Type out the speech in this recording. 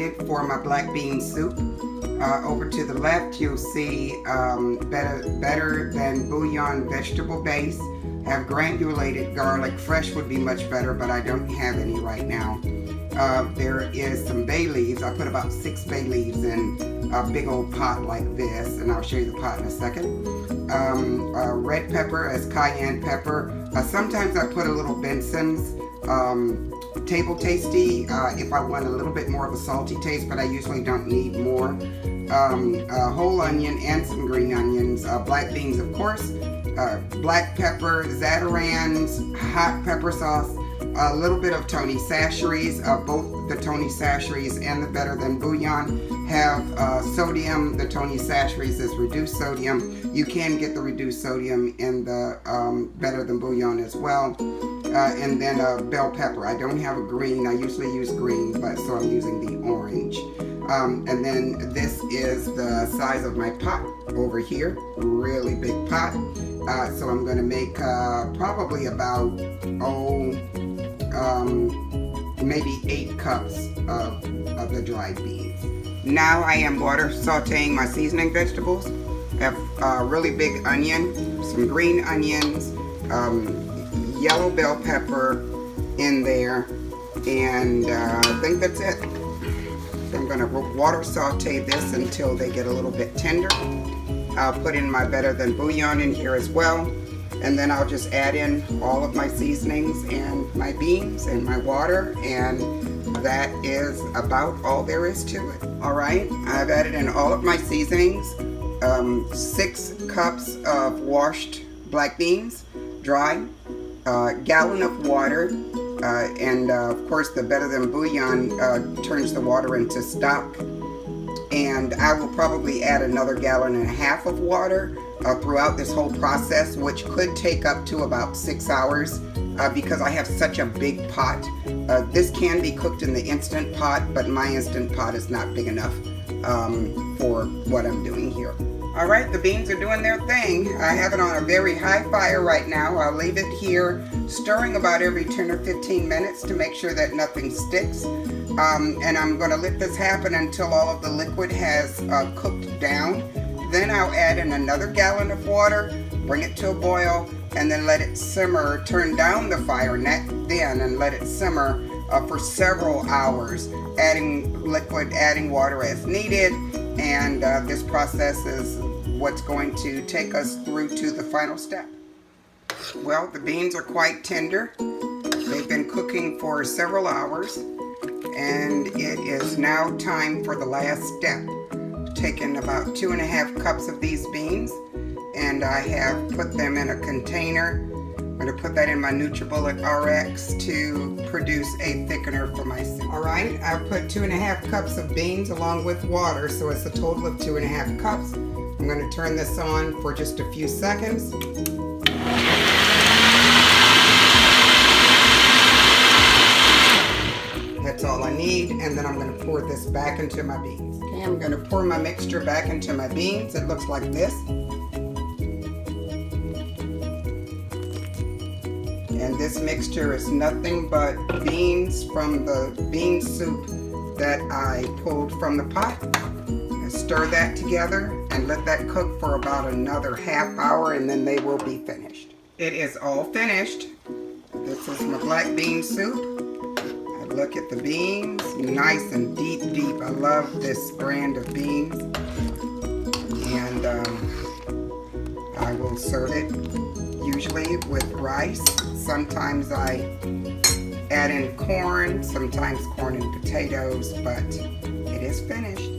needed for my black bean soup. Over to the left, you'll see better than bouillon vegetable base. Have granulated garlic. Fresh would be much better, but I don't have any right now. There is some bay leaves. I put about 6 bay leaves in a big old pot like this, and I'll show you the pot in a second. Red pepper as cayenne pepper. Sometimes I put a little Benson's table tasty if I want a little bit more of a salty taste, but I usually don't need more. Whole onion and some green onions. Black beans, of course. Black pepper, Zatarain's, hot pepper sauce, a little bit of Tony Chachere's. Both the Tony Chachere's and the Better Than Bouillon have sodium. The Tony Chachere's is reduced sodium. You can get the reduced sodium in the Better Than Bouillon as well. And then bell pepper. I don't have a green. I usually use green, but so I'm using the orange. And then this is the size of my pot over here. Really big pot. So I'm going to make probably about, maybe 8 cups of the dried beans. Now I am water sauteing my seasoning vegetables. I have a really big onion, some green onions, yellow bell pepper in there, and I think that's it. I'm going to water saute this until they get a little bit tender. I'll put in my Better Than Bouillon in here as well, and then I'll just add in all of my seasonings and my beans and my water, and that is about all there is to it. Alright, I've added in all of my seasonings, 6 cups of washed black beans, dry, gallon of water, and of course the Better Than Bouillon turns the water into stock. And I will probably add another 1.5 gallons of water throughout this whole process, which could take up to about 6 hours because I have such a big pot. This can be cooked in the Instant Pot, but my Instant Pot is not big enough for what I'm doing here. Alright, the beans are doing their thing. I have it on a very high fire right now. I'll leave it here stirring about every 10 or 15 minutes to make sure that nothing sticks. And I'm going to let this happen until all of the liquid has cooked down. Then I'll add in another gallon of water, bring it to a boil, and then let it simmer. Turn down the fire then and let it simmer for several hours, adding liquid, adding water as needed. And this process is what's going to take us through to the final step. Well, the beans are quite tender. They've been cooking for several hours, and it is now time for the last step. Taken about 2.5 cups of these beans, and I have put them in a container. I'm going to put that in my NutriBullet RX to produce a thickener for my soup. Alright, I've put 2.5 cups of beans along with water, so it's a total of 2.5 cups. I'm going to turn this on for just a few seconds. That's all I need, and then I'm going to pour this back into my beans. Okay, I'm going to pour my mixture back into my beans. It looks like this. And this mixture is nothing but beans from the bean soup that I pulled from the pot. I stir that together and let that cook for about another half hour, and then they will be finished. It is all finished. This is my black bean soup. Look at the beans, nice and deep. I love this brand of beans. And I will serve it usually with rice. Sometimes I add in corn, sometimes corn and potatoes, but it is finished.